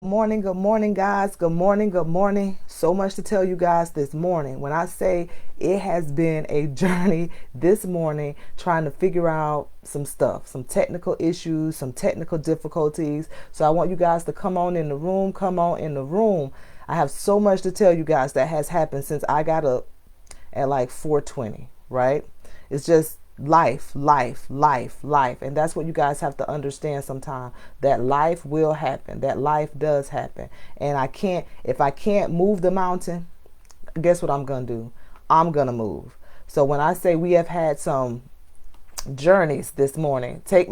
Good morning, guys. Good morning. So much to tell you guys this morning. When I say it has been a journey this morning trying to figure out some stuff, some technical issues, some technical difficulties. So I want you guys to come on in the room. Come on in the room. I have so much to tell you guys that has happened since I got up at like 4:20, right? It's just life. And that's what you guys have to understand sometimes, that life will happen, that life does happen. And if I can't move the mountain, guess what I'm going to do? I'm going to move. So when I say we have had some journeys this morning, let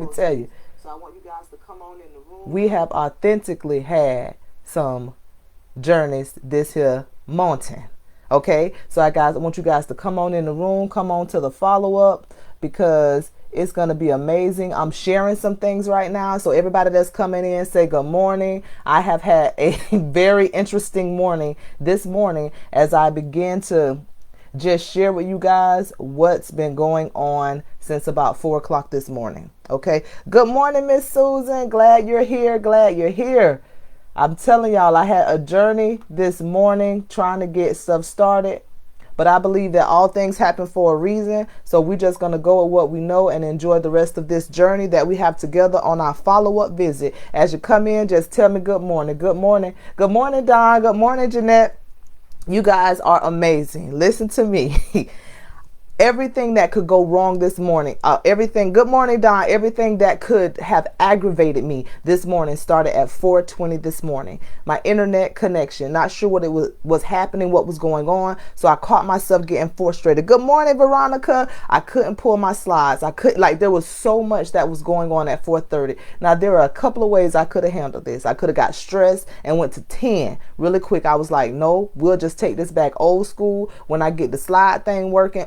me tell you. So I want you guys to come on in the room. We have authentically had some journeys this here mountain. Okay, so I want you guys to come on in the room, come on to the follow-up, because it's going to be amazing. I'm sharing some things right now, so everybody that's coming in, say good morning. I have had a very interesting morning this morning as I begin to just share with you guys what's been going on since about 4 o'clock this morning. Okay, good morning, Miss Susan. Glad you're here. I'm telling y'all, I had a journey this morning trying to get stuff started, but I believe that all things happen for a reason. So we're just going to go with what we know and enjoy the rest of this journey that we have together on our follow-up visit. As you come in, just tell me good morning. Good morning. Good morning, Don. Good morning, Jeanette. You guys are amazing. Listen to me. Everything that could go wrong this morning, good morning, Don. Everything that could have aggravated me this morning started at 4:20 this morning. My internet connection, not sure what it was happening, what was going on. So I caught myself getting frustrated. Good morning, Veronica. I couldn't pull my slides. There was so much that was going on at 4:30. Now, there are a couple of ways I could have handled this. I could have got stressed and went to 10 really quick. I was like, no, we'll just take this back old school. When I get the slide thing working,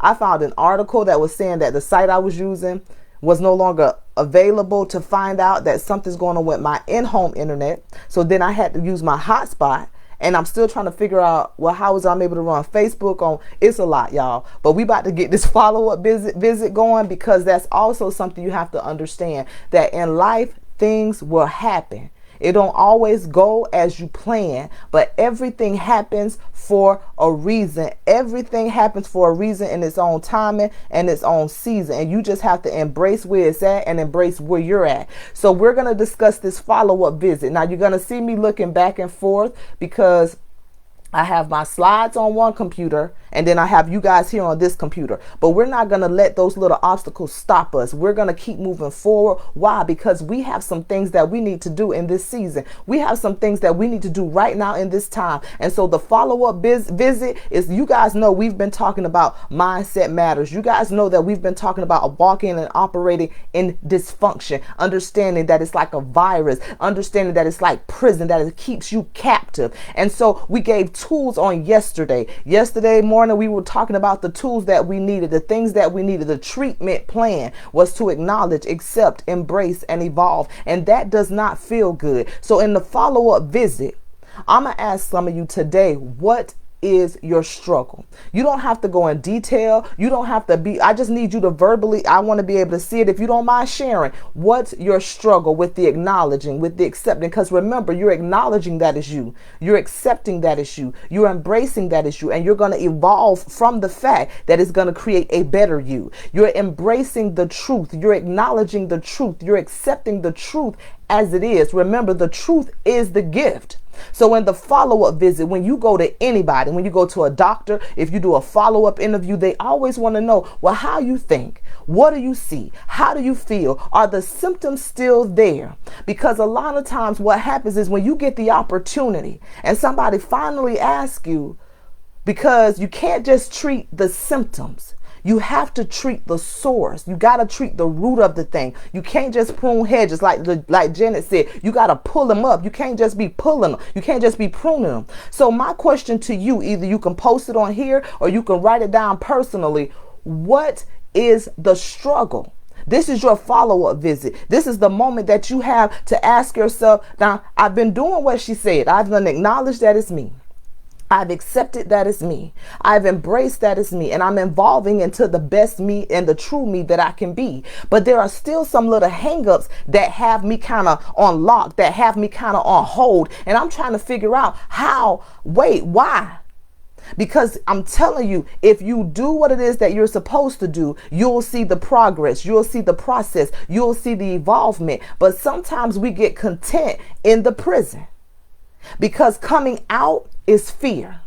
I found an article that was saying that the site I was using was no longer available, to find out that something's going on with my in-home internet. So then I had to use my hotspot, and I'm still trying to figure out, well, how was I able to run Facebook on? It's a lot, y'all. But we about to get this follow-up visit going, because that's also something you have to understand, that in life, things will happen. It don't always go as you plan, but everything happens for a reason. Everything happens for a reason in its own timing and its own season. And you just have to embrace where it's at and embrace where you're at. So we're going to discuss this follow-up visit. Now, you're going to see me looking back and forth, because I have my slides on one computer, and then I have you guys here on this computer. But we're not going to let those little obstacles stop us. We're going to keep moving forward. Why? Because we have some things that we need to do in this season. We have some things that we need to do right now in this time. And so the follow-up visit is, you guys know we've been talking about mindset matters. You guys know that we've been talking about walking and operating in dysfunction, understanding that it's like a virus, understanding that it's like prison, that it keeps you captive. And so we gave tools on yesterday morning. We were talking about the tools that we needed, the things that we needed. The treatment plan was to acknowledge, accept, embrace, and evolve. And that does not feel good. So in the follow-up visit, I'm going to ask some of you today, what is your struggle? You don't have to go in detail. You don't have to I just need you to verbally, I want to be able to see it. If you don't mind sharing, what's your struggle with the acknowledging, with the accepting? Because remember, you're acknowledging that is you. You're accepting that is you. You're embracing that is you. And you're going to evolve from the fact that it's going to create a better you. You're embracing the truth. You're acknowledging the truth. You're accepting the truth as it is. Remember, the truth is the gift. So in the follow-up visit, when you go to anybody, when you go to a doctor, if you do a follow-up interview, they always want to know, well, how you think? What do you see? How do you feel? Are the symptoms still there? Because a lot of times what happens is, when you get the opportunity and somebody finally asks you, because you can't just treat the symptoms. You have to treat the source. You got to treat the root of the thing. You can't just prune hedges like Janet said. You got to pull them up. You can't just be pulling them. You can't just be pruning them. So my question to you, either you can post it on here or you can write it down personally. What is the struggle? This is your follow-up visit. This is the moment that you have to ask yourself, now, I've been doing what she said. I've done acknowledged that it's me. I've accepted that it's me. I've embraced that it's me, and I'm evolving into the best me and the true me that I can be. But there are still some little hangups that have me kind of on lock, that have me kind of on hold. And I'm trying to figure out why? Because I'm telling you, if you do what it is that you're supposed to do, you'll see the progress, you'll see the process, you'll see the evolvement. But sometimes we get content in the prison because coming out is fear.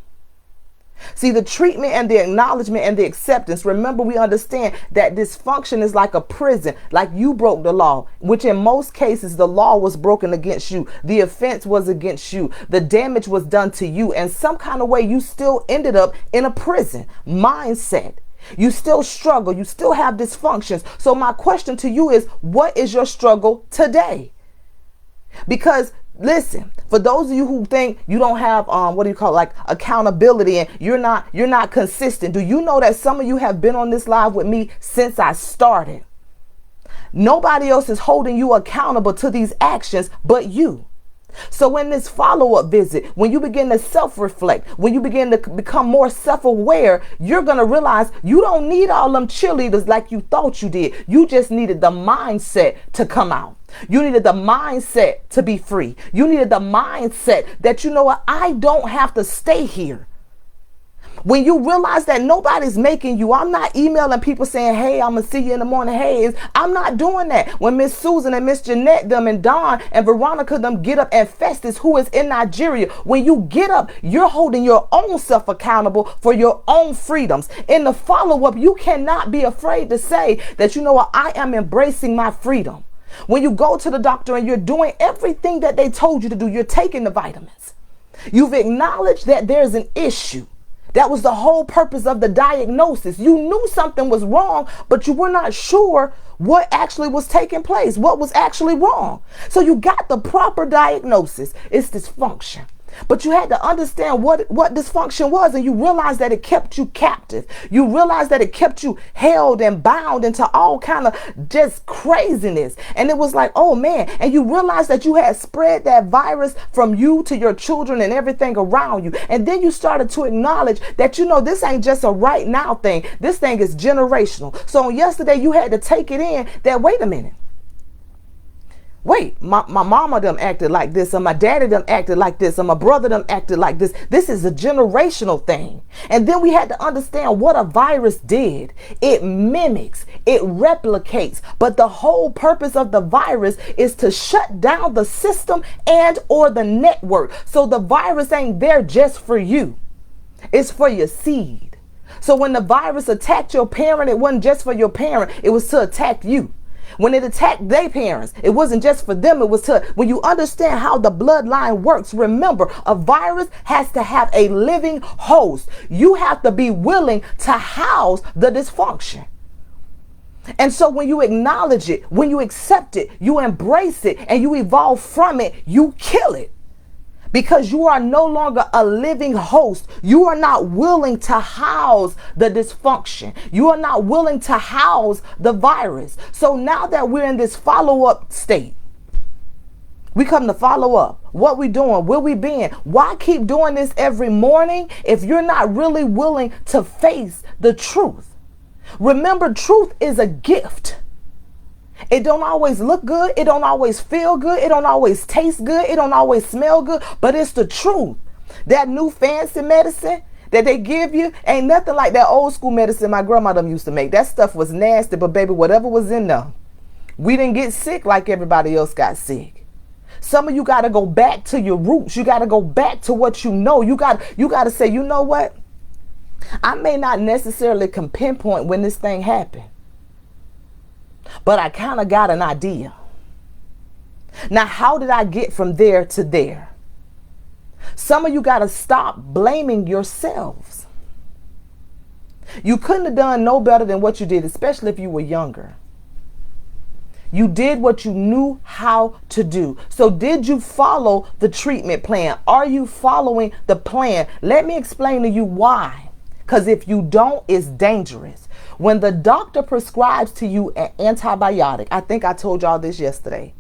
See, the treatment and the acknowledgement and the acceptance. Remember, we understand that dysfunction is like a prison, like you broke the law, which in most cases, the law was broken against you. The offense was against you. The damage was done to you. And some kind of way, you still ended up in a prison mindset. You still struggle. You still have dysfunctions. So my question to you is, what is your struggle today? Because listen, for those of you who think you don't have like accountability and you're not consistent, do you know that some of you have been on this live with me since I started? Nobody else is holding you accountable to these actions but you. So in this follow-up visit, when you begin to self-reflect, when you begin to become more self-aware, you're going to realize you don't need all them cheerleaders like you thought you did. You just needed the mindset to come out. You needed the mindset to be free. You needed the mindset that, you know what, I don't have to stay here. When you realize that nobody's making you, I'm not emailing people saying, hey, I'm going to see you in the morning. Hey, I'm not doing that. When Miss Susan and Miss Jeanette them and Dawn and Veronica them get up, and Festus, who is in Nigeria, when you get up, you're holding your own self accountable for your own freedoms. In the follow-up, you cannot be afraid to say that, you know what, I am embracing my freedom. When you go to the doctor and you're doing everything that they told you to do, you're taking the vitamins. You've acknowledged that there's an issue. That was the whole purpose of the diagnosis. You knew something was wrong, but you were not sure what actually was taking place, what was actually wrong. So you got the proper diagnosis. It's dysfunction. But you had to understand what dysfunction was, and you realized that it kept you captive. You realized that it kept you held and bound into all kind of just craziness. And it was like, oh man, and you realized that you had spread that virus from you to your children and everything around you. And then you started to acknowledge that, you know, this ain't just a right now thing. This thing is generational. So yesterday you had to take it in that, wait a minute. Wait, my mama done acted like this, or my daddy done acted like this, or my brother done acted like this. This is a generational thing. And then we had to understand what a virus did. It mimics, it replicates, but the whole purpose of the virus is to shut down the system and or the network. So the virus ain't there just for you. It's for your seed. So when the virus attacked your parent, it wasn't just for your parent, it was to attack you. When it attacked their parents, it wasn't just for them, it was to, when you understand how the bloodline works, remember, a virus has to have a living host. You have to be willing to house the dysfunction. And so when you acknowledge it, when you accept it, you embrace it, and you evolve from it, you kill it. Because you are no longer a living host. You are not willing to house the dysfunction. You are not willing to house the virus. So now that we're in this follow-up state, we come to follow up. What we doing? Where we been? Why keep doing this every morning if you're not really willing to face the truth? Remember, truth is a gift. It don't always look good. It don't always feel good. It don't always taste good. It don't always smell good, but it's the truth. That new fancy medicine that they give you ain't nothing like that old school medicine my grandmother used to make. That stuff was nasty, but baby, whatever was in there, we didn't get sick like everybody else got sick. Some of you got to go back to your roots. You got to go back to what you know. You got to say, you know what? I may not necessarily can pinpoint when this thing happened, but I kind of got an idea. Now, how did I get from there to there? Some of you got to stop blaming yourselves. You couldn't have done no better than what you did, especially if you were younger. You did what you knew how to do. So did you follow the treatment plan? Are you following the plan? Let me explain to you why. Because if you don't, it's dangerous. When the doctor prescribes to you an antibiotic, I think I told y'all this yesterday,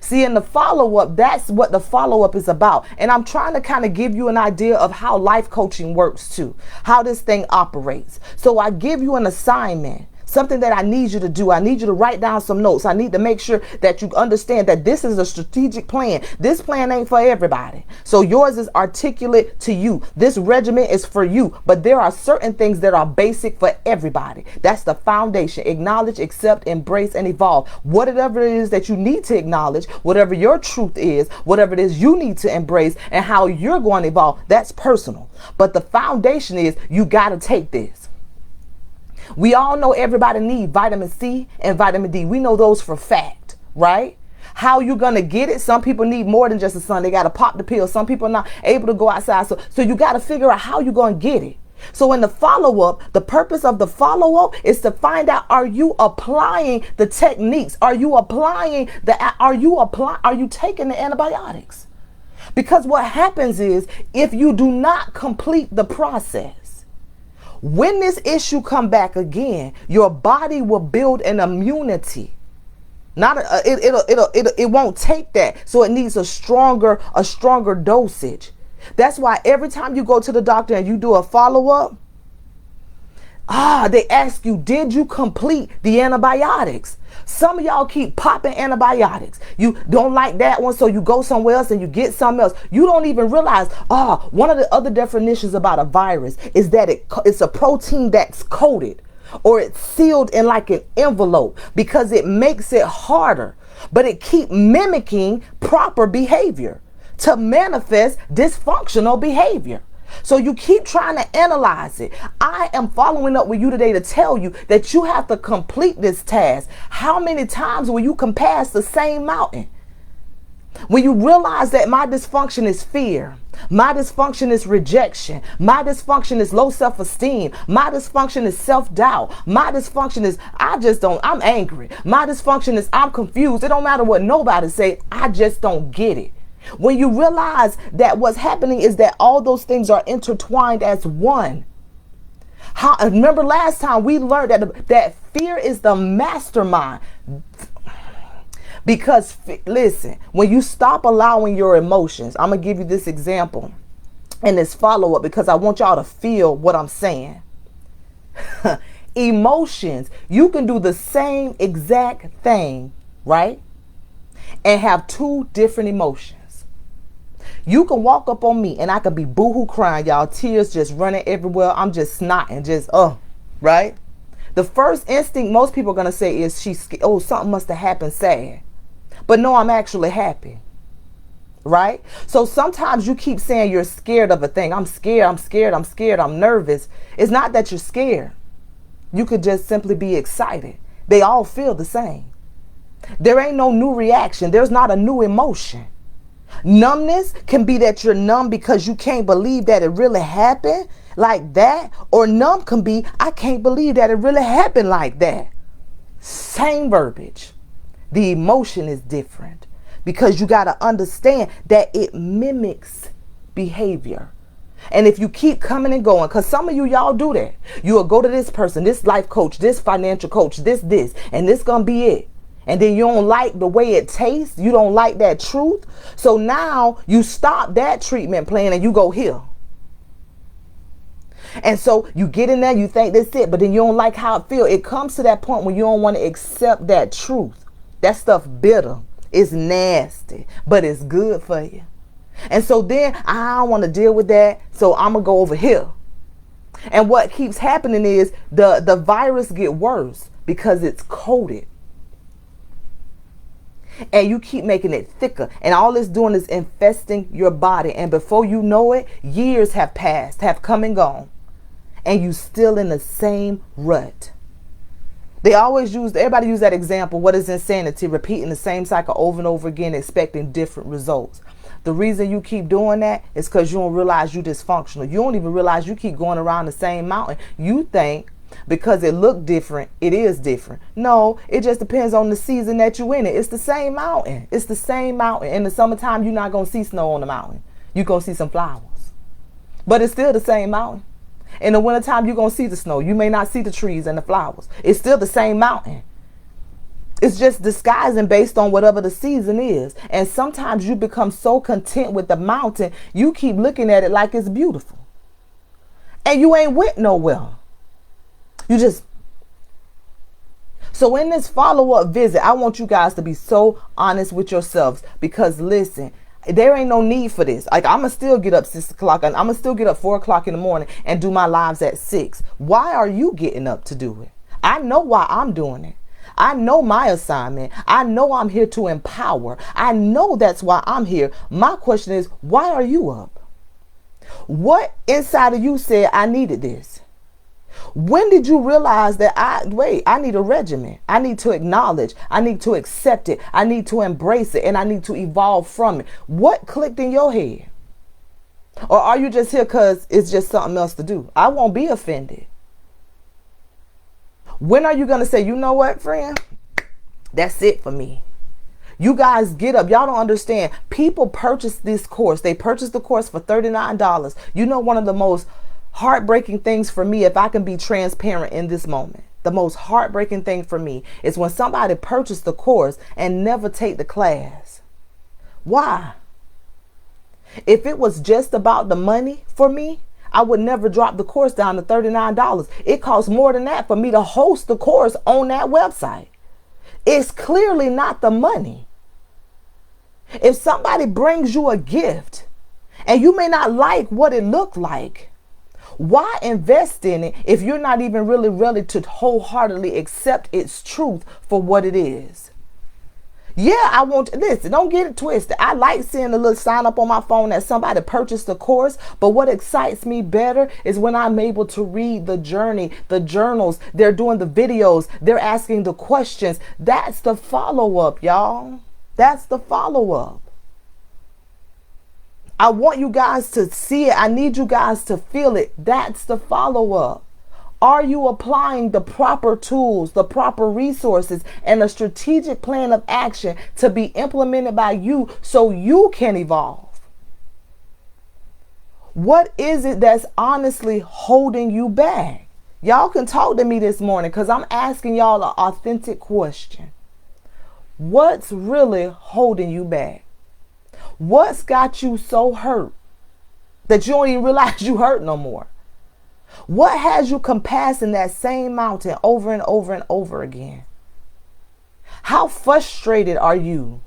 See, in the follow-up, that's what the follow-up is about. And I'm trying to kind of give you an idea of how life coaching works too, how this thing operates. So I give you an assignment, something that I need you to do. I need you to write down some notes. I need to make sure that you understand that this is a strategic plan. This plan ain't for everybody. So yours is articulate to you. This regimen is for you. But there are certain things that are basic for everybody. That's the foundation. Acknowledge, accept, embrace, and evolve. Whatever it is that you need to acknowledge, whatever your truth is, whatever it is you need to embrace, and how you're going to evolve, that's personal. But the foundation is you got to take this. We all know everybody needs vitamin C and vitamin D. We know those for fact, right? How you going to get it? Some people need more than just the sun. They got to pop the pill. Some people are not able to go outside. So you got to figure out how you're going to get it. So in the follow-up, the purpose of the follow-up is to find out, are you applying the techniques? Are you applying are you taking the antibiotics? Because what happens is, if you do not complete the process, when this issue come back again, your body will build an immunity. It won't take that. So it needs a stronger dosage. That's why every time you go to the doctor and you do a follow-up, they ask you, did you complete the antibiotics? Some of y'all keep popping antibiotics. You don't like that one, so you go somewhere else and you get something else. You don't even realize, one of the other definitions about a virus is that it's a protein that's coated, or it's sealed in like an envelope, because it makes it harder, but it keeps mimicking proper behavior to manifest dysfunctional behavior. So you keep trying to analyze it. I am following up with you today to tell you that you have to complete this task. How many times will you can pass the same mountain? When you realize that my dysfunction is fear, my dysfunction is rejection, my dysfunction is low self-esteem, my dysfunction is self-doubt, my dysfunction is I'm angry, my dysfunction is I'm confused. It don't matter what nobody say, I just don't get it. When you realize that what's happening is that all those things are intertwined as one. Remember last time we learned that fear is the mastermind. Because listen, when you stop allowing your emotions, I'm going to give you this example and this follow-up because I want y'all to feel what I'm saying. Emotions, you can do the same exact thing, right? And have two different emotions. You can walk up on me and I could be boohoo crying, y'all, tears just running everywhere. I'm just snotting, right? The first instinct most people are going to say is something must have happened sad. But no, I'm actually happy, right? So sometimes you keep saying you're scared of a thing. I'm scared, I'm nervous. It's not that you're scared. You could just simply be excited. They all feel the same. There ain't no new reaction. There's not a new emotion. Numbness can be that you're numb because you can't believe that it really happened like that. Or numb can be, I can't believe that it really happened like that. Same verbiage. The emotion is different because you got to understand that it mimics behavior. And if you keep coming and going, because some of y'all do that. You will go to this person, this life coach, this financial coach, this, and this going to be it. And then you don't like the way it tastes. You don't like that truth. So now you stop that treatment plan and you go here. And so you get in there, you think that's it, but then you don't like how it feels. It comes to that point when you don't want to accept that truth. That stuff bitter. It's nasty, but it's good for you. And so then I don't want to deal with that. So I'm going to go over here. And what keeps happening is the virus get worse because it's coated. And you keep making it thicker. And all it's doing is infesting your body. And before you know it, years have passed, have come and gone. And you still in the same rut. Everybody use that example. What is insanity? Repeating the same cycle over and over again, expecting different results. The reason you keep doing that is because you don't realize you're dysfunctional. You don't even realize you keep going around the same mountain. You think because it looked different, it is different. No, it just depends on the season that you're in it. It's the same mountain. It's the same mountain. In the summertime, you're not going to see snow on the mountain. You're going to see some flowers. But it's still the same mountain. In the wintertime, you're going to see the snow. You may not see the trees and the flowers. It's still the same mountain. It's just disguising based on whatever the season is. And sometimes you become so content with the mountain, you keep looking at it like it's beautiful. And you ain't went nowhere. You just... So in this follow-up visit, I want you guys to be so honest with yourselves, because listen, there ain't no need for this. Like, I'm going to still get up 6 o'clock and I'm going to still get up 4 o'clock in the morning and do my lives at 6. Why are you getting up to do it? I know why I'm doing it. I know my assignment. I know I'm here to empower. I know that's why I'm here. My question is, why are you up? What inside of you said, I needed this? When did you realize that I need a regimen? I need to acknowledge. I need to accept it. I need to embrace it, and I need to evolve from it. What clicked in your head? Or are you just here because it's just something else to do? I won't be offended. When are you going to say, you know what, friend? That's it for me. You guys get up. Y'all don't understand. People purchase this course. They purchased the course for $39. You know, one of the most heartbreaking things for me, if I can be transparent in this moment, the most heartbreaking thing for me is when somebody purchased the course and never take the class. Why? If it was just about the money for me, I would never drop the course down to $39. It costs more than that for me to host the course on that website. It's clearly not the money. If somebody brings you a gift and you may not like what it looked like, why invest in it if you're not even really ready to wholeheartedly accept its truth for what it is? Yeah, I want, listen, don't get it twisted. I like seeing a little sign up on my phone that somebody purchased the course. But what excites me better is when I'm able to read the journey, the journals, they're doing the videos, they're asking the questions. That's the follow-up, y'all. That's the follow-up. I want you guys to see it. I need you guys to feel it. That's the follow-up. Are you applying the proper tools, the proper resources, and a strategic plan of action to be implemented by you so you can evolve? What is it that's honestly holding you back? Y'all can talk to me this morning because I'm asking y'all an authentic question. What's really holding you back? What's got you so hurt that you don't even realize you hurt no more? What has you compassing that same mountain over and over and over again? How frustrated are you?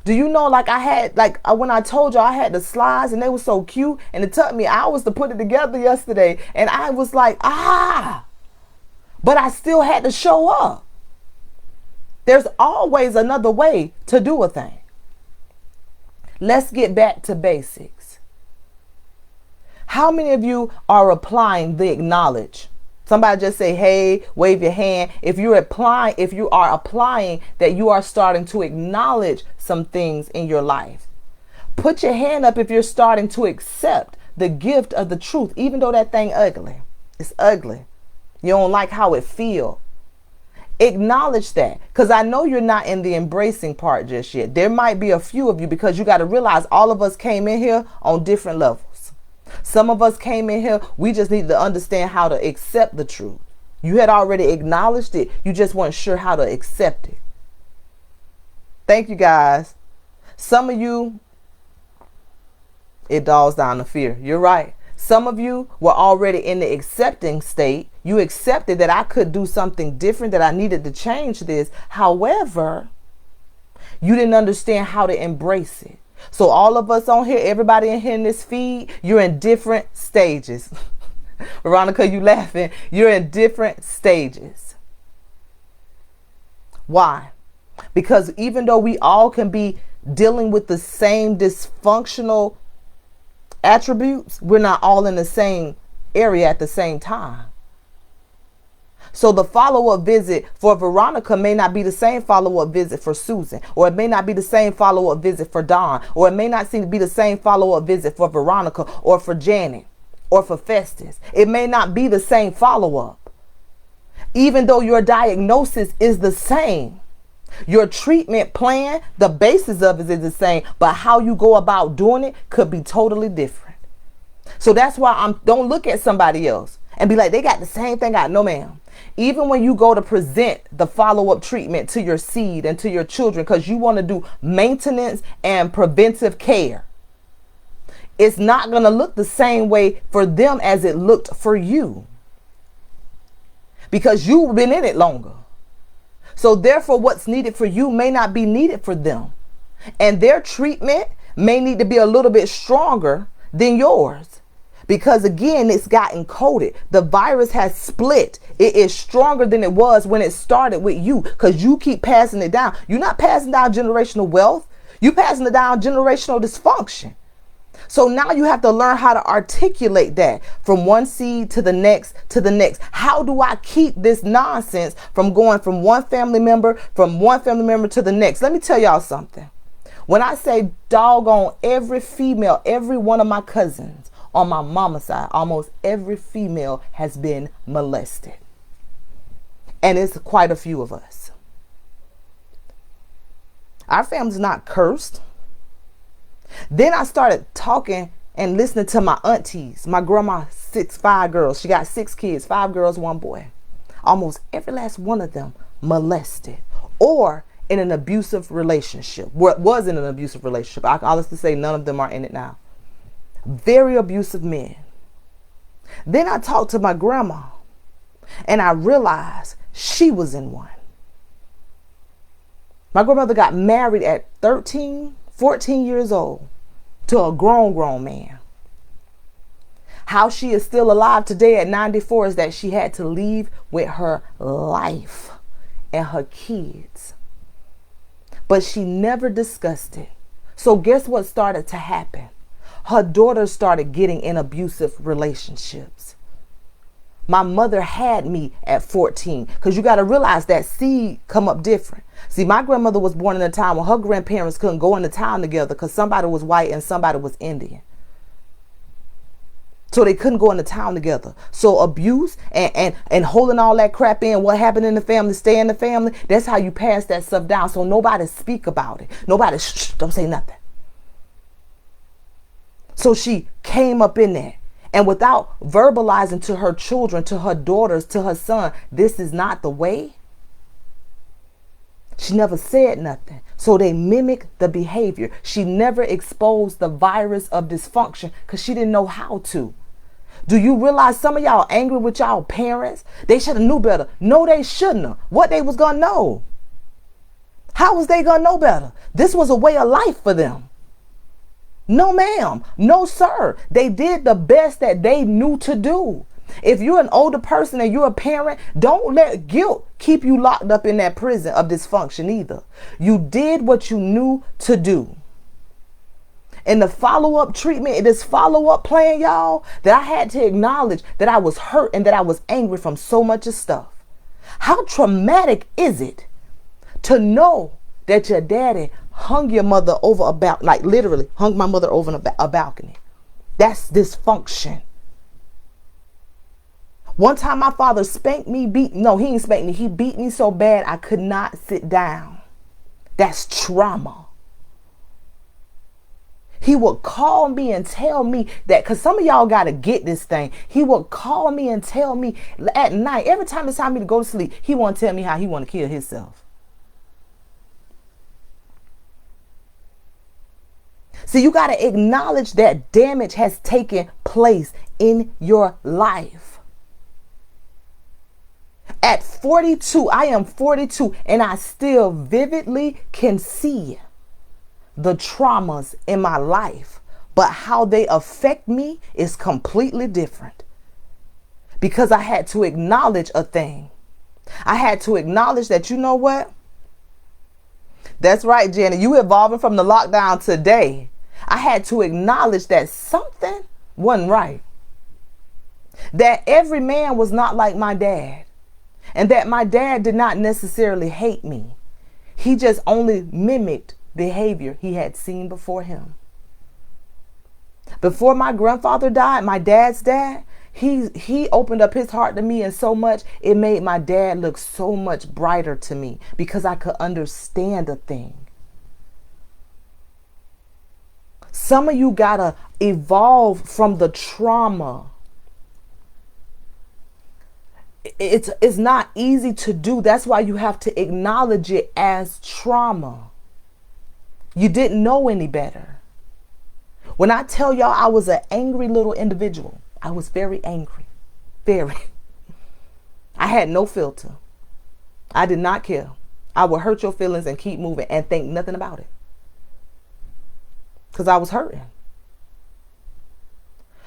Do you know, like when I told you I had the slides and they were so cute and it took me hours to put it together yesterday, and I was like, but I still had to show up. There's always another way to do a thing. Let's get back to basics. How many of you are applying the acknowledge? Somebody just say, hey, wave your hand. If you are applying that, you are starting to acknowledge some things in your life. Put your hand up if you're starting to accept the gift of the truth, even though that thing ugly. It's ugly. You don't like how it feels. Acknowledge that, because I know you're not in the embracing part just yet. There might be a few of you, because you got to realize all of us came in here on different levels. Some of us came in here, we just need to understand how to accept the truth. You had already acknowledged it. You just weren't sure how to accept it. Thank you, guys. Some of you, it dulls down the fear. You're right. Some of you were already in the accepting state. You accepted that I could do something different, that I needed to change this. However, you didn't understand how to embrace it. So all of us on here, everybody in here in this feed, you're in different stages. Veronica, you laughing. You're in different stages. Why? Because even though we all can be dealing with the same dysfunctional attributes, we're not all in the same area at the same time. So the follow-up visit for Veronica may not be the same follow-up visit for Susan, or it may not be the same follow-up visit for Dawn, or it may not seem to be the same follow-up visit for Veronica or for Janet or for Festus. It may not be the same follow-up. Even though your diagnosis is the same, your treatment plan, the basis of it is the same, but how you go about doing it could be totally different. So that's why don't look at somebody else and be like, they got the same thing. No, ma'am. Even when you go to present the follow-up treatment to your seed and to your children, because you want to do maintenance and preventive care, it's not going to look the same way for them as it looked for you, because you've been in it longer. So therefore, what's needed for you may not be needed for them. And their treatment may need to be a little bit stronger than yours. Because again, it's gotten coded. The virus has split. It is stronger than it was when it started with you, because you keep passing it down. You're not passing down generational wealth. You're passing it down generational dysfunction. So now you have to learn how to articulate that from one seed to the next to the next. How do I keep this nonsense from going from one family member to the next? Let me tell y'all something. When I say doggone every female, every one of my cousins on my mama's side, almost every female has been molested. And it's quite a few of us. Our family's not cursed. Then I started talking and listening to my aunties. My grandma, 5 girls. She got 6 kids, 5 girls, 1 boy. Almost every last one of them molested or in an abusive relationship. Well, it was in an abusive relationship. I can honestly say none of them are in it now. Very abusive men. Then I talked to my grandma and I realized she was in one. My grandmother got married at 13, 14 years old to a grown man. How she is still alive today at 94 is that she had to leave with her life and her kids. But she never discussed it. So guess what started to happen? Her daughter started getting in abusive relationships. My mother had me at 14, because you got to realize that seed come up different. See, my grandmother was born in a time when her grandparents couldn't go into town together because somebody was white and somebody was Indian. So they couldn't go into town together. So abuse and holding all that crap in, what happened in the family, stay in the family, that's how you pass that stuff down. So nobody speak about it. Nobody, don't say nothing. So she came up in there. And without verbalizing to her children, to her daughters, to her son, this is not the way, she never said nothing. So they mimicked the behavior. She never exposed the virus of dysfunction because she didn't know how to. Do you realize some of y'all angry with y'all parents? They should have knew better. No, they shouldn't have. What they was going to know? How was they going to know better? This was a way of life for them. No, ma'am. No, sir. They did the best that they knew to do. If you're an older person and you're a parent, don't let guilt keep you locked up in that prison of dysfunction either. You did what you knew to do. In the follow-up treatment, in this follow-up plan, y'all, that I had to acknowledge that I was hurt and that I was angry from so much of stuff. How traumatic is it to know that your daddy hung your mother over like literally hung my mother over a balcony? That's dysfunction. One time my father spanked me, he didn't spank me. He beat me so bad I could not sit down. That's trauma. He would call me and tell me that, because some of y'all got to get this thing. He would call me and tell me at night, every time it's time for me to go to sleep, he want to tell me how he want to kill himself. See, you got to acknowledge that damage has taken place in your life. At 42, I am 42, and I still vividly can see the traumas in my life, but how they affect me is completely different. Because I had to acknowledge a thing. I had to acknowledge that, you know what? That's right, Jenny. You evolving from the lockdown today. I had to acknowledge that something wasn't right. That every man was not like my dad. And that my dad did not necessarily hate me. He just only mimicked behavior he had seen before him. Before my grandfather died, my dad's dad, he opened up his heart to me, and so much it made my dad look so much brighter to me because I could understand a thing. Some of you gotta evolve from the trauma. It's not easy to do. That's why you have to acknowledge it as trauma. You didn't know any better. When I tell y'all I was an angry little individual, I was very angry. Very. I had no filter. I did not care. I would hurt your feelings and keep moving and think nothing about it. Because I was hurting.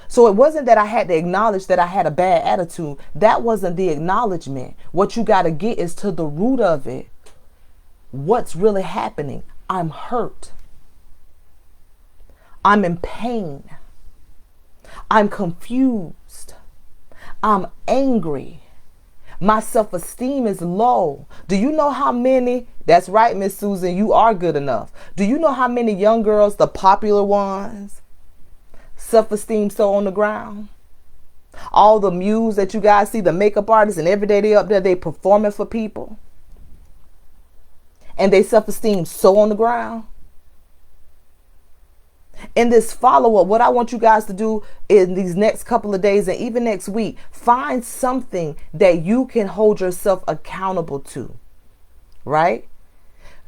So it wasn't that I had to acknowledge that I had a bad attitude. That wasn't the acknowledgement. What you got to get is to the root of it. What's really happening? I'm hurt. I'm in pain. I'm confused. I'm angry. My self-esteem is low. Do you know how many? That's right, Miss Susan, you are good enough. Do you know how many young girls, the popular ones, self-esteem so on the ground? All the muse that you guys see, the makeup artists, and every day they up there, they performing for people. And they self-esteem so on the ground. In this follow-up, what I want you guys to do in these next couple of days and even next week, find something that you can hold yourself accountable to, right?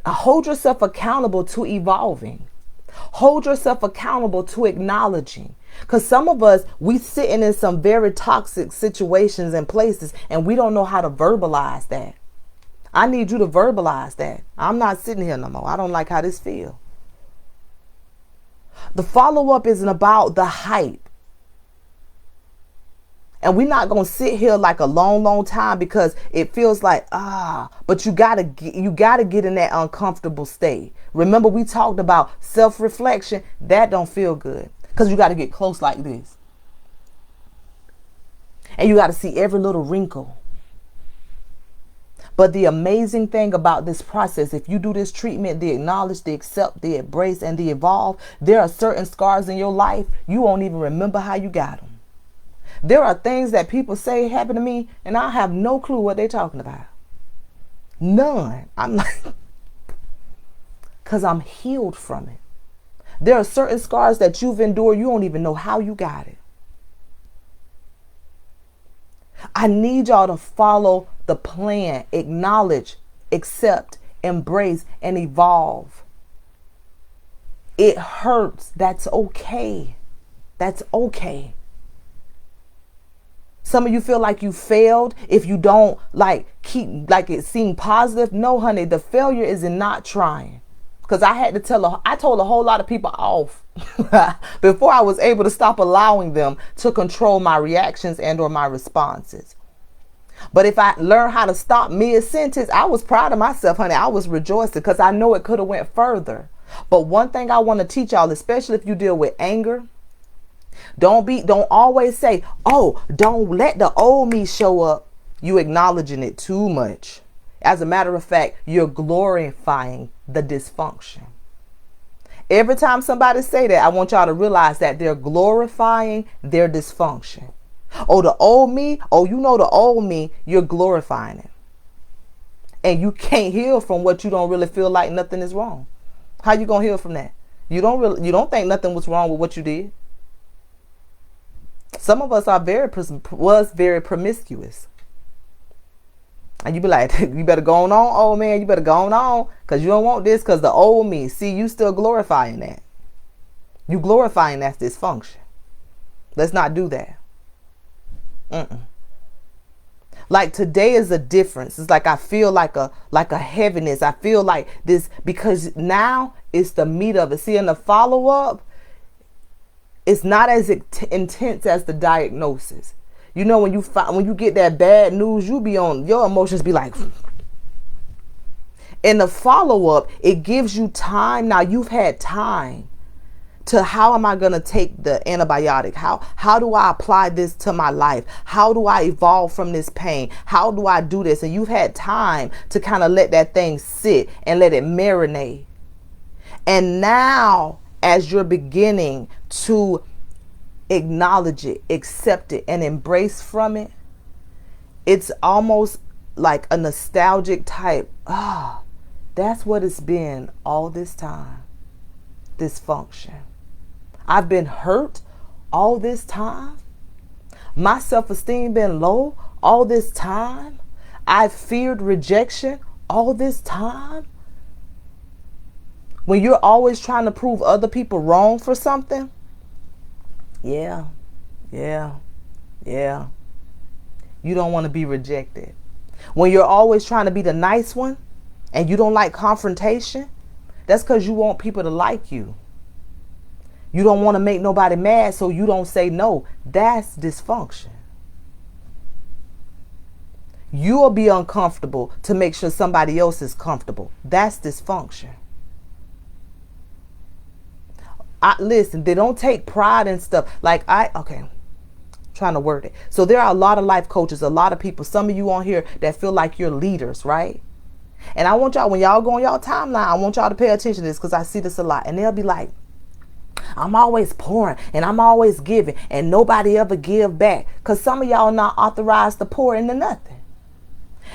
Hold yourself accountable to evolving. Hold yourself accountable to acknowledging. Because some of us, we sitting in some very toxic situations and places and we don't know how to verbalize that. I need you to verbalize that. I'm not sitting here no more. I don't like how this feels. The follow-up isn't about the hype. And we're not going to sit here like a long, long time because it feels like, but you got to get in that uncomfortable state. Remember, we talked about self-reflection. That don't feel good because you got to get close like this. And you got to see every little wrinkle. But the amazing thing about this process, if you do this treatment, the acknowledge, the accept, the embrace, and the evolve, there are certain scars in your life, you won't even remember how you got them. There are things that people say happen to me, and I have no clue what they're talking about. None. I'm like, because I'm healed from it. There are certain scars that you've endured, you don't even know how you got it. I need y'all to follow the plan, acknowledge, accept, embrace, and evolve. It hurts. That's okay. That's okay. Some of you feel like you failed if you don't keep it seem positive. No, honey, the failure is in not trying. Because I told a whole lot of people off before I was able to stop allowing them to control my reactions and or my responses. But if I learned how to stop mid-sentence, I was proud of myself, honey. I was rejoicing because I know it could have went further. But one thing I want to teach y'all, especially if you deal with anger, don't always say, oh, don't let the old me show up. You acknowledging it too much. As a matter of fact, you're glorifying the dysfunction. Every time somebody say that, I want y'all to realize that they're glorifying their dysfunction. Oh, the old me. Oh, you know the old me. You're glorifying it. And you can't heal from what you don't really feel like nothing is wrong. How you gonna heal from that? You don't think nothing was wrong with what you did. Some of us was very promiscuous. And you be like, you better go on, old man. You better go on because you don't want this because the old me. See, you still glorifying that. You glorifying that dysfunction. Let's not do that. Like today is a difference. It's like I feel like a heaviness. I feel like this because now it's the meat of it. See, in the follow-up, it's not as intense as the diagnosis. You know, when you get that bad news, your emotions be like. In the follow-up, it gives you time. Now you've had time to how am I going to take the antibiotic? How do I apply this to my life? How do I evolve from this pain? How do I do this? And you've had time to kind of let that thing sit and let it marinate. And now, as you're beginning to acknowledge it, accept it, and embrace from it, it's almost like a nostalgic type. That's what it's been all this time. Dysfunction. I've been hurt all this time. My self-esteem been low all this time. I've feared rejection all this time. When you're always trying to prove other people wrong for something. Yeah. You don't want to be rejected. When you're always trying to be the nice one and you don't like confrontation, that's because you want people to like you. You don't want to make nobody mad, so you don't say no. That's dysfunction. You'll be uncomfortable to make sure somebody else is comfortable. That's dysfunction. Listen, they don't take pride in stuff. Trying to word it. So there are a lot of life coaches, a lot of people, some of you on here that feel like you're leaders, right? And I want y'all, when y'all go on y'all timeline, I want y'all to pay attention to this because I see this a lot. And they'll be like, I'm always pouring and I'm always giving and nobody ever give back. Because some of y'all not authorized to pour into nothing.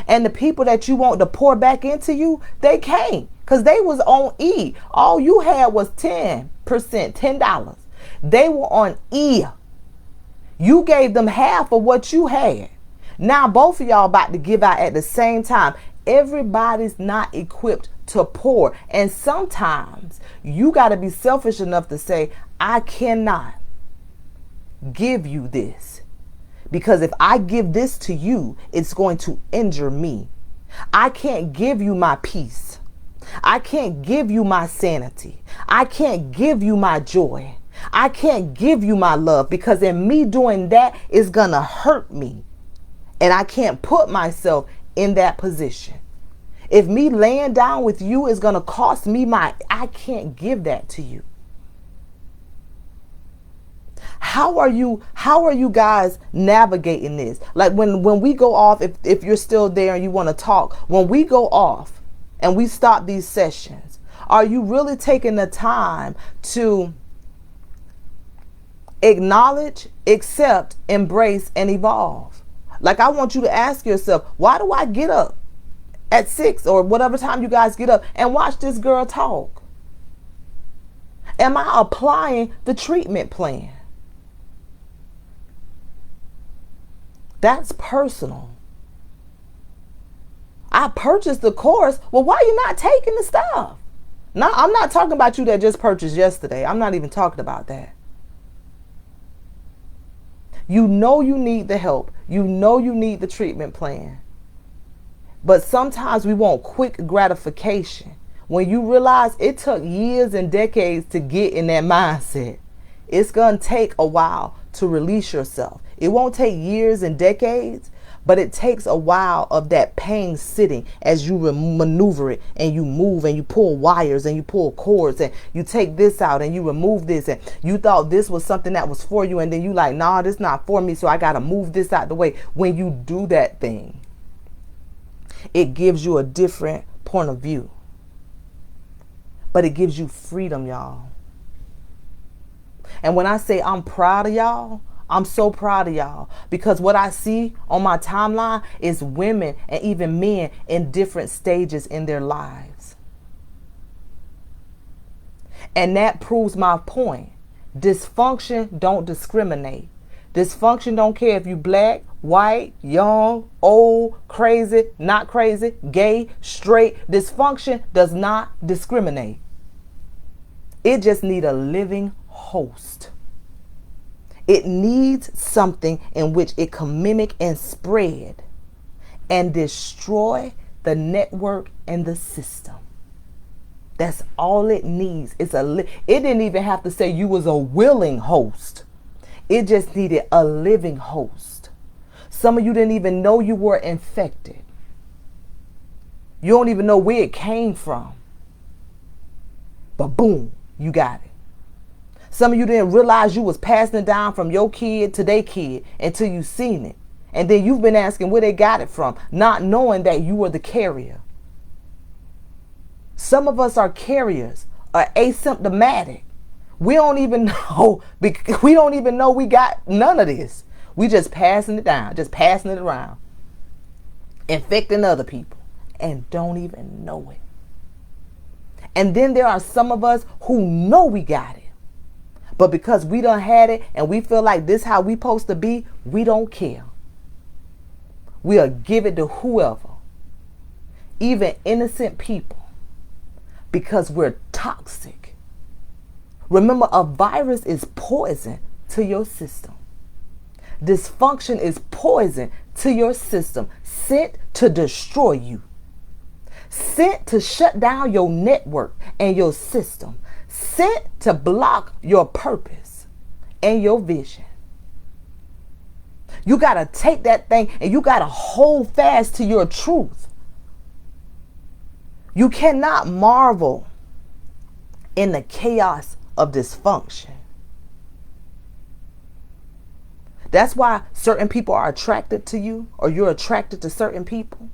And the people that you want to pour back into you, they can't because they was on E. All you had was 10%, $10. They were on E. You gave them half of what you had. Now both of y'all about to give out at the same time. Everybody's not equipped to pour. And sometimes you got to be selfish enough to say, I cannot give you this. Because if I give this to you, it's going to injure me. I can't give you my peace. I can't give you my sanity. I can't give you my joy. I can't give you my love because in me doing that is going to hurt me. And I can't put myself in that position. If me laying down with you is going to cost me I can't give that to you. How are you guys navigating this? Like when we go off, if you're still there and you want to talk, when we go off and we stop these sessions, are you really taking the time to acknowledge, accept, embrace, and evolve? Like I want you to ask yourself, why do I get up at 6 or whatever time you guys get up and watch this girl talk? Am I applying the treatment plan? That's personal. I purchased the course. Well, why are you not taking the stuff? No, I'm not talking about you that just purchased yesterday. I'm not even talking about that. You know you need the help. You know you need the treatment plan. But sometimes we want quick gratification. When you realize it took years and decades to get in that mindset, it's going to take a while to release yourself. It won't take years and decades, but it takes a while of that pain sitting as you maneuver it and you move and you pull wires and you pull cords and you take this out and you remove this and you thought this was something that was for you and then you like, nah, this not for me, so I got to move this out the way. When you do that thing, it gives you a different point of view. But it gives you freedom, y'all. And when I say I'm proud of y'all, I'm so proud of y'all because what I see on my timeline is women and even men in different stages in their lives. And that proves my point. Dysfunction don't discriminate. Dysfunction don't care if you black, white, young, old, crazy, not crazy, gay, straight. Dysfunction does not discriminate. It just needs a living host. It needs something in which it can mimic and spread and destroy the network and the system. That's all it needs. It didn't even have to say you was a willing host. It just needed a living host. Some of you didn't even know you were infected. You don't even know where it came from. But boom, you got it. Some of you didn't realize you was passing it down from your kid to their kid until you seen it. And then you've been asking where they got it from, not knowing that you were the carrier. Some of us are carriers, are asymptomatic. We don't even know we got none of this. We just passing it down, just passing it around, infecting other people and don't even know it. And then there are some of us who know we got it. But because we done had it and we feel like this how we supposed to be, we don't care. We'll give it to whoever, even innocent people, because we're toxic. Remember, a virus is poison to your system. Dysfunction is poison to your system, sent to destroy you, sent to shut down your network and your system, sent to block your purpose and your vision. You got to take that thing and you got to hold fast to your truth. You cannot marvel in the chaos of dysfunction. That's why certain people are attracted to you, or you're attracted to certain people.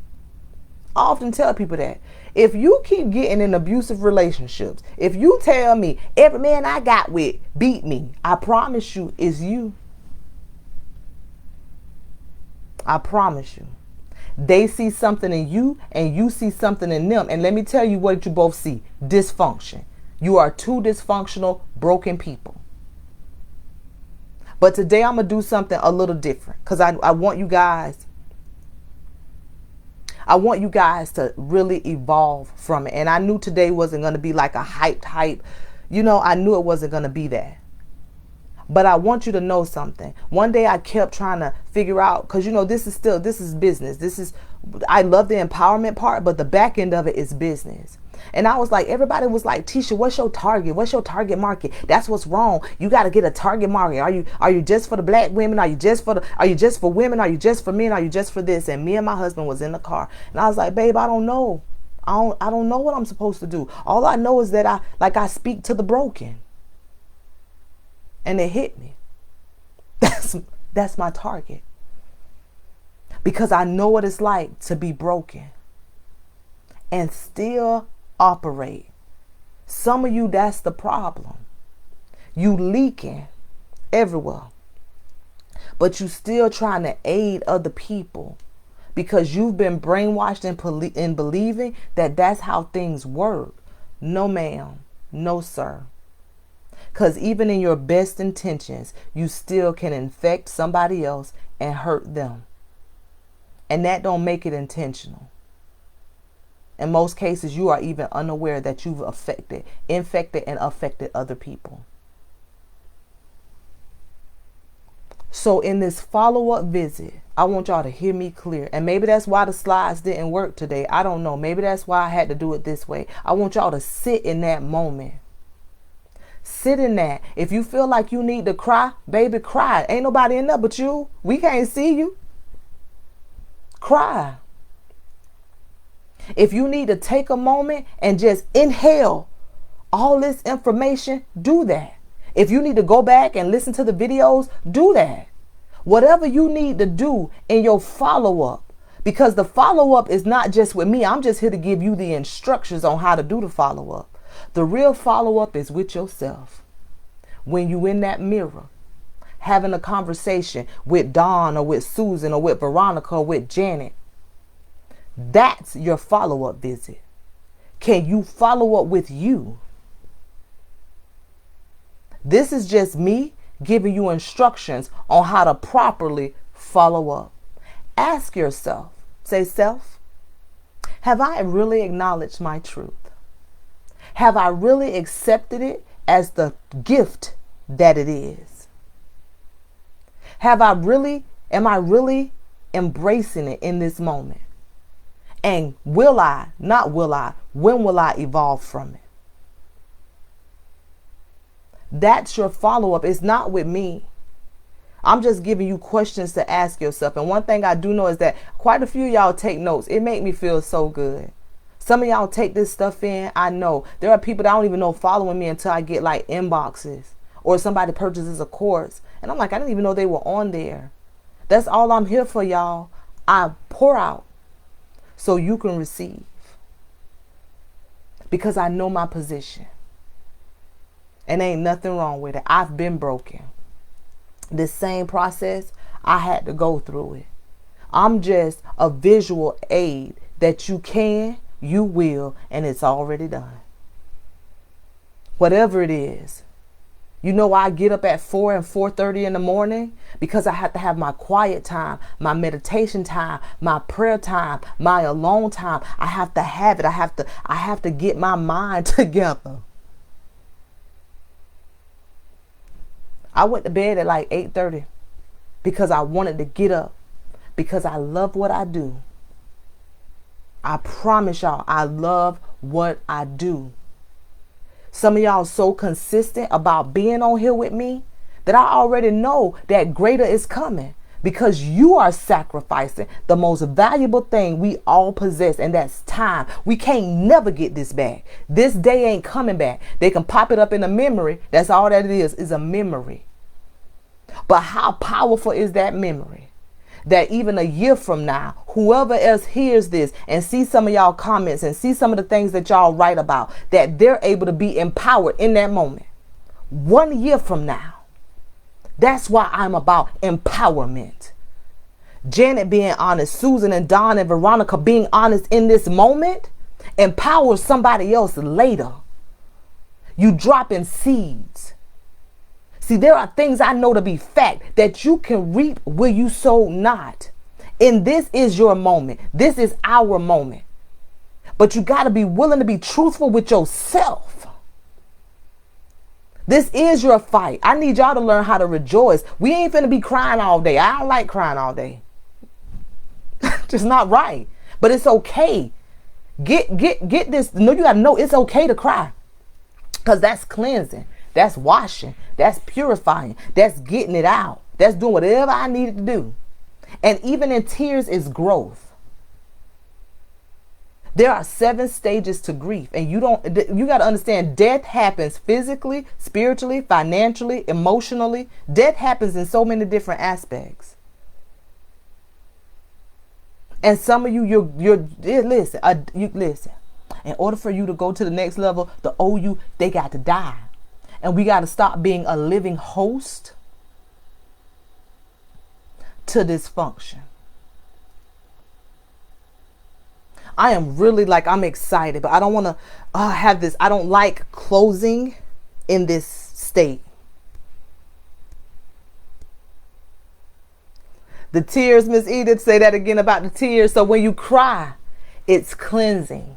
I often tell people that if you keep getting in abusive relationships, if you tell me every man I got with beat me, I promise you it's you. I promise you. They see something in you and you see something in them. And let me tell you what you both see. Dysfunction. You are two dysfunctional, broken people. But today I'm going to do something a little different, because I want you guys to really evolve from it. And I knew today wasn't going to be like a hype. You know, I knew it wasn't going to be that. But I want you to know something. One day I kept trying to figure out, because, you know, this is business. I love the empowerment part, but the back end of it is business. And I was like, everybody was like, Tisha, what's your target? What's your target market? That's what's wrong. You got to get a target market. Are you just for the black women? Are you just for women? Are you just for men? Are you just for this? And me and my husband was in the car. And I was like, babe, I don't know. I don't know what I'm supposed to do. All I know is that I speak to the broken. And it hit me. That's my target. Because I know what it's like to be broken and still operate. Some of you, that's the problem. You leaking everywhere, but you still trying to aid other people because you've been brainwashed in believing that that's how things work. No, ma'am. No, sir. Because even in your best intentions, you still can infect somebody else and hurt them. And that don't make it intentional. In most cases, you are even unaware that you've infected and affected other people. So in this follow-up visit, I want y'all to hear me clear. And maybe that's why the slides didn't work today. I don't know. Maybe that's why I had to do it this way. I want y'all to sit in that moment. Sit in that. If you feel like you need to cry, baby, cry. Ain't nobody in there but you. We can't see you. Cry. If you need to take a moment and just inhale all this information, do that. If you need to go back and listen to the videos, do that. Whatever you need to do in your follow-up, because the follow-up is not just with me. I'm just here to give you the instructions on how to do the follow-up. The real follow-up is with yourself. When you in that mirror, having a conversation with Dawn or with Susan or with Veronica or with Janet, that's your follow-up visit. Can you follow up with you? This is just me giving you instructions on how to properly follow up. Ask yourself, say, self, have I really acknowledged my truth? Have I really accepted it as the gift that it is? Am I really embracing it in this moment? And when will I evolve from it? That's your follow-up. It's not with me. I'm just giving you questions to ask yourself. And one thing I do know is that quite a few of y'all take notes. It make me feel so good. Some of y'all take this stuff in. I know there are people that I don't even know following me until I get like inboxes or somebody purchases a course. And I'm like, I didn't even know they were on there. That's all I'm here for, y'all. I pour out so you can receive, because I know my position and ain't nothing wrong with it. I've been broken. This same process, I had to go through it. I'm just a visual aid that you can, you will, and it's already done. Whatever it is, You know why I get up at 4 and 4:30 in the morning? Because I have to have my quiet time, my meditation time, my prayer time, my alone time. I have to have it. I have to get my mind together. I went to bed at like 8:30 because I wanted to get up, because I love what I do. I promise y'all, I love what I do. Some of y'all so consistent about being on here with me that I already know that greater is coming, because you are sacrificing the most valuable thing we all possess, and that's time. We can't never get this back. This day ain't coming back. They can pop it up in a memory. That's all that it is a memory. But how powerful is that memory? That even a year from now, whoever else hears this and sees some of y'all comments and see some of the things that y'all write about, that they're able to be empowered in that moment. 1 year from now. That's why I'm about empowerment. Janet being honest, Susan and Dawn and Veronica being honest in this moment empowers somebody else later. You dropping seeds. See, there are things I know to be fact that you can reap where you sow not. And this is your moment. This is our moment. But you got to be willing to be truthful with yourself. This is your fight. I need y'all to learn how to rejoice. We ain't finna be crying all day. I don't like crying all day. Just not right. But it's okay. Get this. No, you got to know it's okay to cry. Because that's cleansing. That's washing. That's purifying. That's getting it out. That's doing whatever I needed to do. And even in tears is growth. There are 7 stages to grief. And you got to understand, death happens physically, spiritually, financially, emotionally. Death happens in so many different aspects. And some of you, listen. In order for you to go to the next level, the old you, they got to die. And we got to stop being a living host to dysfunction. I am really I'm excited, but I don't want to have this. I don't like closing in this state. The tears, Miss Edith, say that again about the tears. So when you cry, it's cleansing.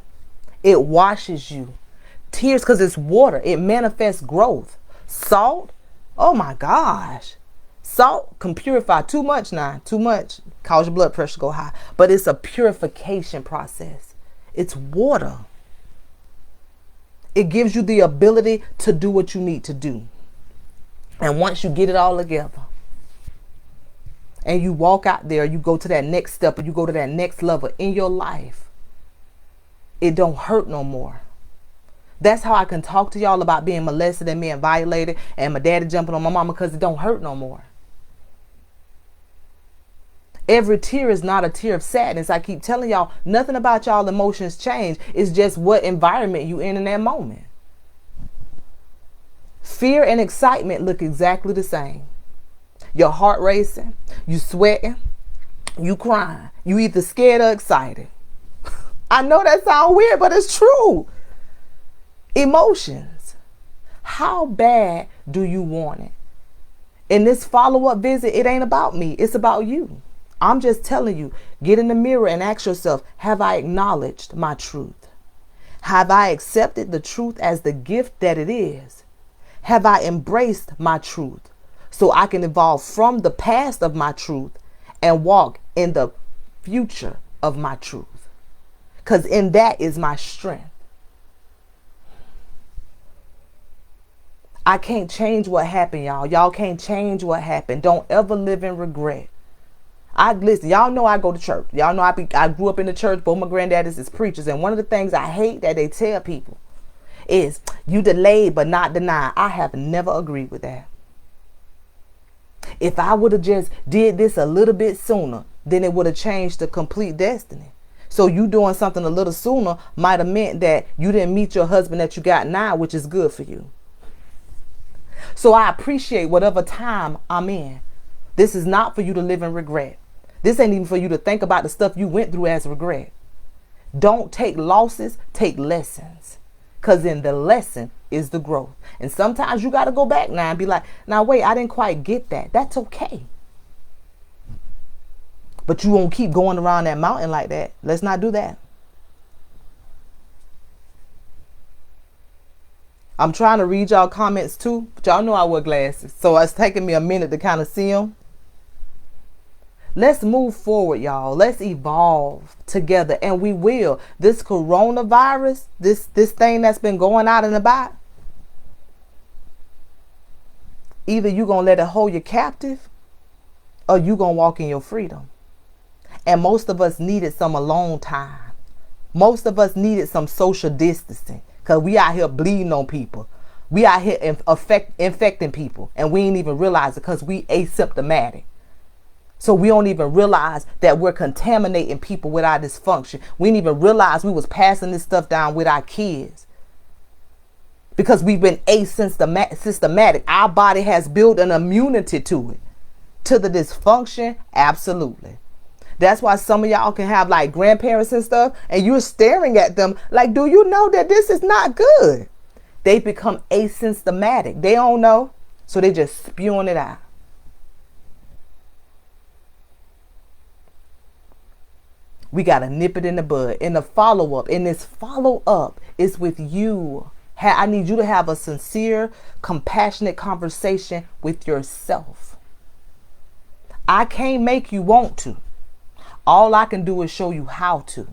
It washes you. Tears, because it's water, it manifests growth. Salt, oh my gosh, salt can purify. Too much cause your blood pressure to go high, but it's a purification process. It's water. It gives you the ability to do what you need to do. And once you get it all together and you walk out there, you go to that next step, or you go to that next level in your life, it don't hurt no more. That's how I can talk to y'all about being molested and being violated and my daddy jumping on my mama, because it don't hurt no more. Every tear is not a tear of sadness. I keep telling y'all, nothing about y'all emotions change. It's just what environment you in that moment. Fear and excitement look exactly the same. Your heart racing, you sweating, you crying. You either scared or excited. I know that sounds weird, but it's true. Emotions. How bad do you want it? In this follow-up visit, it ain't about me. It's about you. I'm just telling you, get in the mirror and ask yourself, have I acknowledged my truth? Have I accepted the truth as the gift that it is? Have I embraced my truth so I can evolve from the past of my truth and walk in the future of my truth? Because in that is my strength. I can't change what happened, y'all. Y'all can't change what happened. Don't ever live in regret. Listen, y'all know I go to church. Y'all know I grew up in the church. Both my granddaddies is preachers. And one of the things I hate that they tell people is, you delayed but not denied. I have never agreed with that. If I would have just did this a little bit sooner, then it would have changed the complete destiny. So you doing something a little sooner might have meant that you didn't meet your husband that you got now, which is good for you. So I appreciate whatever time I'm in. This is not for you to live in regret. This ain't even for you to think about the stuff you went through as regret. Don't take losses, take lessons. Because in the lesson, is the growth. And sometimes you got to go back now and be like, now wait, I didn't quite get that. That's okay. But you won't keep going around that mountain like that. Let's not do that. I'm trying to read y'all comments too, but y'all know I wear glasses, so it's taking me a minute to kind of see them. Let's move forward, y'all. Let's evolve together, and we will. This coronavirus, this thing that's been going out and about, either you gonna let it hold you captive, or you gonna walk in your freedom. And most of us needed some alone time. Most of us needed some social distancing, because we out here bleeding on people. We out here infecting people, and we ain't even realize it because we asymptomatic. So we don't even realize that we're contaminating people with our dysfunction. We didn't even realize we was passing this stuff down with our kids, because we've been asymptomatic. Our body has built an immunity to it. To the dysfunction, absolutely. That's why some of y'all can have like grandparents and stuff, and you're staring at them like, do you know that this is not good? They become asymptomatic. They don't know, so they just spewing it out. We got to nip it in the bud. In the follow-up, in this follow-up is with you. I need you to have a sincere, compassionate conversation with yourself. I can't make you want to. All I can do is show you how to.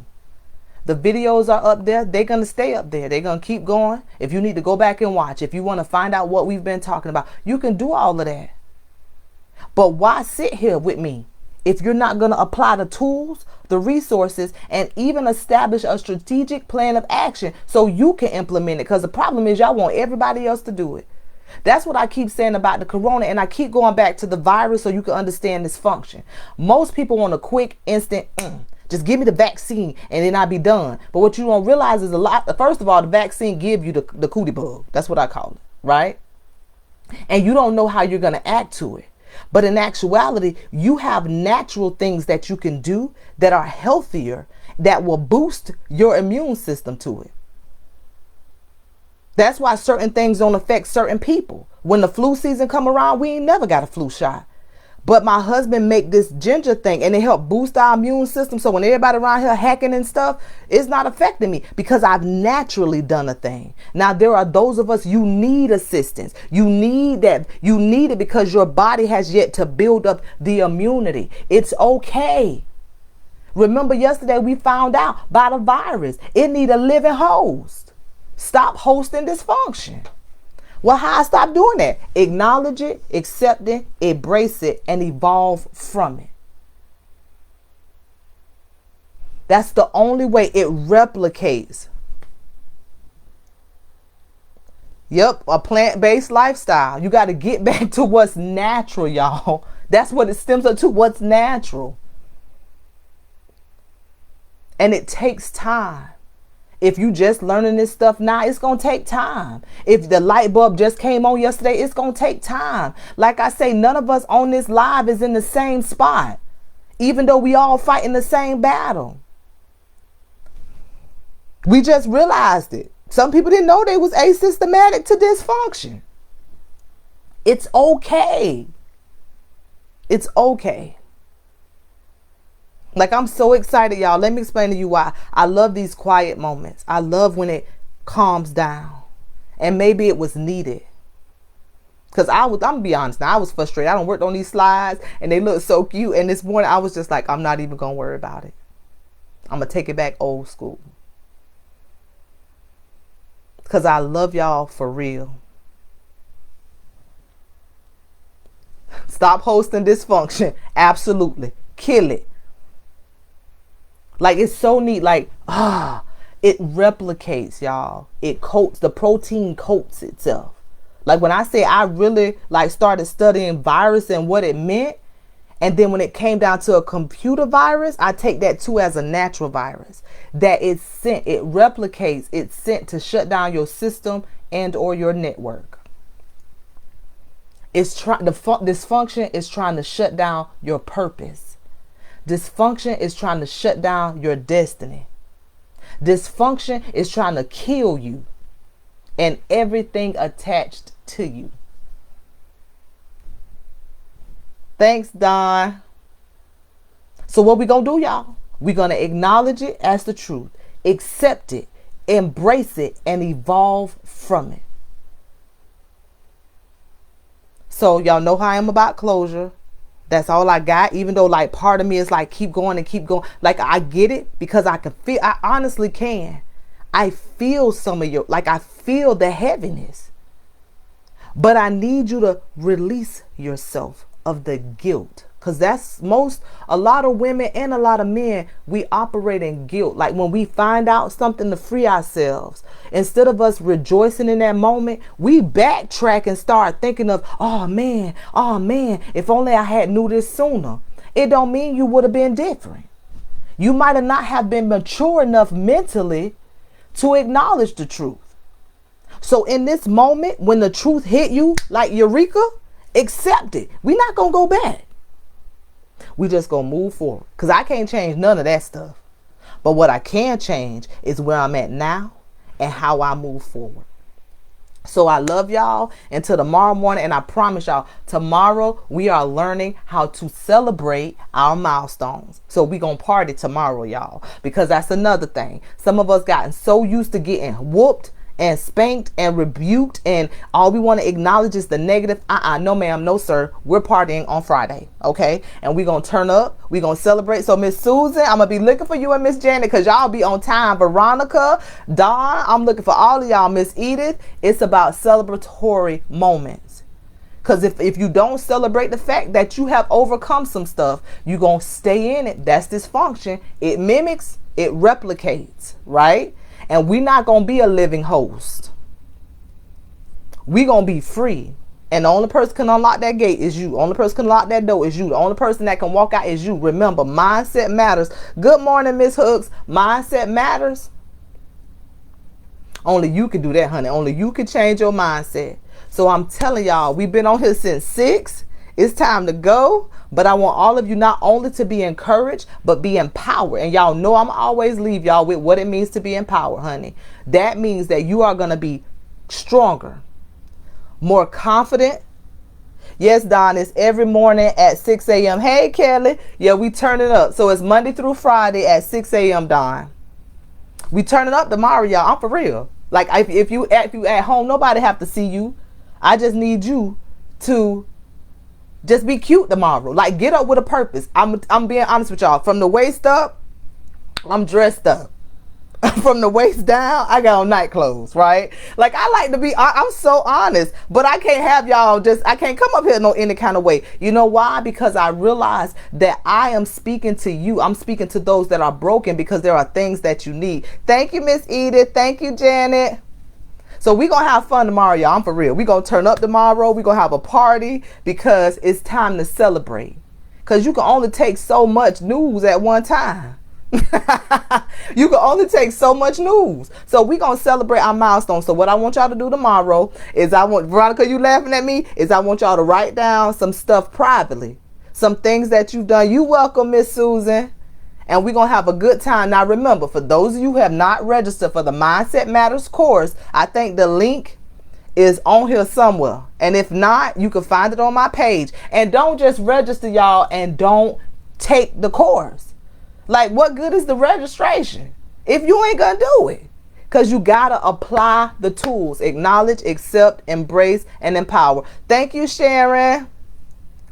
The videos are up there. They're going to stay up there. They're going to keep going. If you need to go back and watch, if you want to find out what we've been talking about, you can do all of that. But why sit here with me if you're not going to apply the tools, the resources, and even establish a strategic plan of action so you can implement it? Because the problem is y'all want everybody else to do it. That's what I keep saying about the corona, and I keep going back to the virus so you can understand this function. Most people want a quick, instant, just give me the vaccine and then I'll be done. But what you don't realize is first of all, the vaccine give you the cootie bug. That's what I call it, right? And you don't know how you're going to act to it. But in actuality, you have natural things that you can do that are healthier, that will boost your immune system to it. That's why certain things don't affect certain people. When the flu season come around, we ain't never got a flu shot. But my husband make this ginger thing, and it help boost our immune system. So when everybody around here hacking and stuff, it's not affecting me because I've naturally done a thing. Now, there are those of us, you need assistance. You need that. You need it because your body has yet to build up the immunity. It's okay. Remember yesterday we found out about a virus. It need a living host. Stop hosting dysfunction. Well, how I stop doing that? Acknowledge it, accept it, embrace it, and evolve from it. That's the only way it replicates. Yep, a plant-based lifestyle. You got to get back to what's natural, y'all. That's what it stems up to, what's natural. And it takes time. If you just learning this stuff now, it's going to take time. If the light bulb just came on yesterday, it's going to take time. Like I say, none of us on this live is in the same spot, even though we all fighting the same battle. We just realized it. Some people didn't know they was asymptomatic to dysfunction. It's okay. It's okay. Like, I'm so excited, y'all. Let me explain to you why. I love these quiet moments. I love when it calms down. And maybe it was needed. Because I'm going to be honest now, I was frustrated. I done worked on these slides and they look so cute. And this morning I was just like, I'm not even going to worry about it. I'm going to take it back old school. Because I love y'all for real. Stop hosting dysfunction. Absolutely. Kill it. Like, it's so neat. Like, it replicates, y'all. It coats, the protein coats itself. Like, when I say I really like started studying virus and what it meant, and then when it came down to a computer virus, I take that too as a natural virus. That it's sent, it replicates, it's sent to shut down your system and or your network. It's dysfunction is trying to shut down your purpose. Dysfunction is trying to shut down your destiny. Dysfunction is trying to kill you. and everything attached to you. Thanks, Don. So what we gonna do, y'all? We're gonna acknowledge it as the truth, accept it, embrace it, and evolve from it. So y'all know how I am about closure. That's all I got, even though like part of me is like, keep going and keep going. Like, I get it because I can feel, I honestly can. I feel some of your, like, I feel the heaviness. But I need you to release yourself of the guilt. Because that's a lot of women and a lot of men, we operate in guilt. Like when we find out something to free ourselves, instead of us rejoicing in that moment, we backtrack and start thinking of, oh man, if only I had knew this sooner. It don't mean you would have been different. You might have not have been mature enough mentally to acknowledge the truth. So in this moment, when the truth hit you like Eureka, accept it. We're not going to go back. We just gonna move forward, because I can't change none of that stuff. But what I can change is where I'm at now and how I move forward. So I love y'all until tomorrow morning, and I promise y'all, tomorrow we are learning how to celebrate our milestones. So we gonna party tomorrow, y'all, because that's another thing. Some of us gotten so used to getting whooped and spanked and rebuked, and all we want to acknowledge is the negative. No ma'am, no sir, we're partying on Friday, okay? And we're gonna turn up, we're gonna celebrate. So Miss Susan, I'm gonna be looking for you and Miss Janet, because y'all be on time. Veronica, Dawn, I'm looking for all of y'all. Miss Edith, it's about celebratory moments. Because if you don't celebrate the fact that you have overcome some stuff, you're gonna stay in it. That's dysfunction. It mimics, it replicates, right? And we're not going to be a living host. We're going to be free. And the only person can unlock that gate is you. The only person can unlock that door is you. The only person that can walk out is you. Remember, mindset matters. Good morning, Miss Hooks. Mindset matters. Only you can do that, honey. Only you can change your mindset. So I'm telling y'all, we've been on here since 6. It's time to go. But I want all of you not only to be encouraged, but be empowered. And y'all know I'm always leave y'all with what it means to be empowered, honey. That means that you are going to be stronger, more confident. Yes, Don, it's every morning at 6 a.m. Hey, Kelly. Yeah, we turn it up. So it's Monday through Friday at 6 a.m., Don. We turn it up tomorrow, y'all. I'm for real. Like, if you at home, nobody have to see you. I just need you to just be cute tomorrow. Like, get up with a purpose. I'm being honest with y'all. From the waist up, I'm dressed up. From the waist down, I got on night clothes, right? Like, I like to be, I'm so honest, but I can't have y'all I can't come up here no any kind of way. You know why? Because I realize that I am speaking to you. I'm speaking to those that are broken, because there are things that you need. Thank you, Miss Edith. Thank you, Janet. So we're going to have fun tomorrow, y'all. I'm for real. We're going to turn up tomorrow. We're going to have a party, because it's time to celebrate. Because you can only take so much news at one time. You can only take so much news. So we're going to celebrate our milestones. So what I want y'all to do tomorrow is Veronica, you laughing at me? Is I want y'all to write down some stuff privately. Some things that you've done. You welcome, Miss Susan. And we're going to have a good time. Now, remember, for those of you who have not registered for the Mindset Matters course, I think the link is on here somewhere. And if not, you can find it on my page. And don't just register, y'all, and don't take the course. Like, what good is the registration if you ain't going to do it? Because you got to apply the tools. Acknowledge, accept, embrace, and empower. Thank you, Sharon.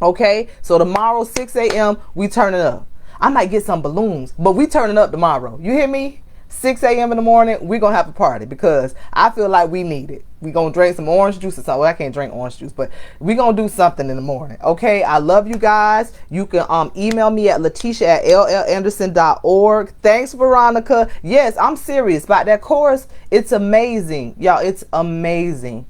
Okay, so tomorrow, 6 a.m., we turn it up. I might get some balloons, but we turning up tomorrow. You hear me? 6 a.m. in the morning, we're going to have a party, because I feel like we need it. We're going to drink some orange juice or something. Well, I can't drink orange juice, but we're going to do something in the morning. Okay, I love you guys. You can email me at latisha@llanderson.org. Thanks, Veronica. Yes, I'm serious about that course. It's amazing. Y'all, it's amazing.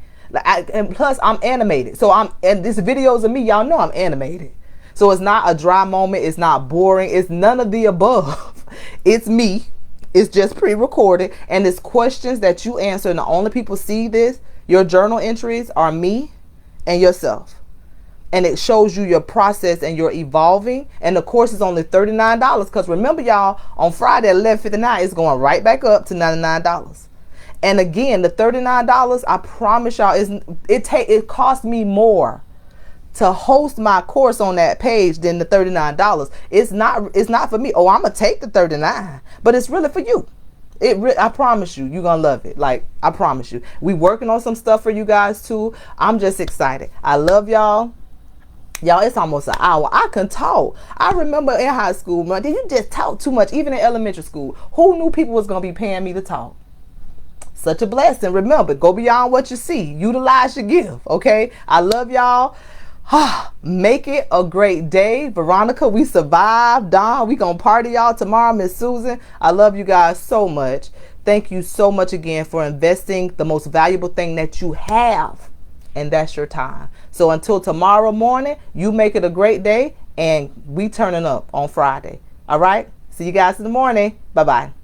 And plus, I'm animated. And this videos of me, y'all know I'm animated. So it's not a dry moment. It's not boring. It's none of the above. It's me. It's just pre-recorded. And it's questions that you answer. And the only people see this, your journal entries, are me and yourself. And it shows you your process and you're evolving. And the course is only $39. Because remember, y'all, on Friday at 11:59, it's going right back up to $99. And again, the $39, I promise y'all, it cost me more to host my course on that page than the $39. It's not for me. Oh, I'm gonna take the $39, but it's really for you. I promise you, you're gonna love it. Like, I promise you. We working on some stuff for you guys too. I'm just excited. I love y'all. Y'all, it's almost an hour. I can talk. I remember in high school, man, you just talk too much. Even in elementary school, who knew people was gonna be paying me to talk? Such a blessing. Remember, go beyond what you see. Utilize your gift. Okay. I love y'all. Make it a great day. Veronica, we survived. Dawn, we gonna party y'all tomorrow. Miss Susan, I love you guys so much. Thank you so much again for investing the most valuable thing that you have, and that's your time. So until tomorrow morning, you make it a great day, and we turning up on Friday. All right. See you guys in the morning. Bye-bye.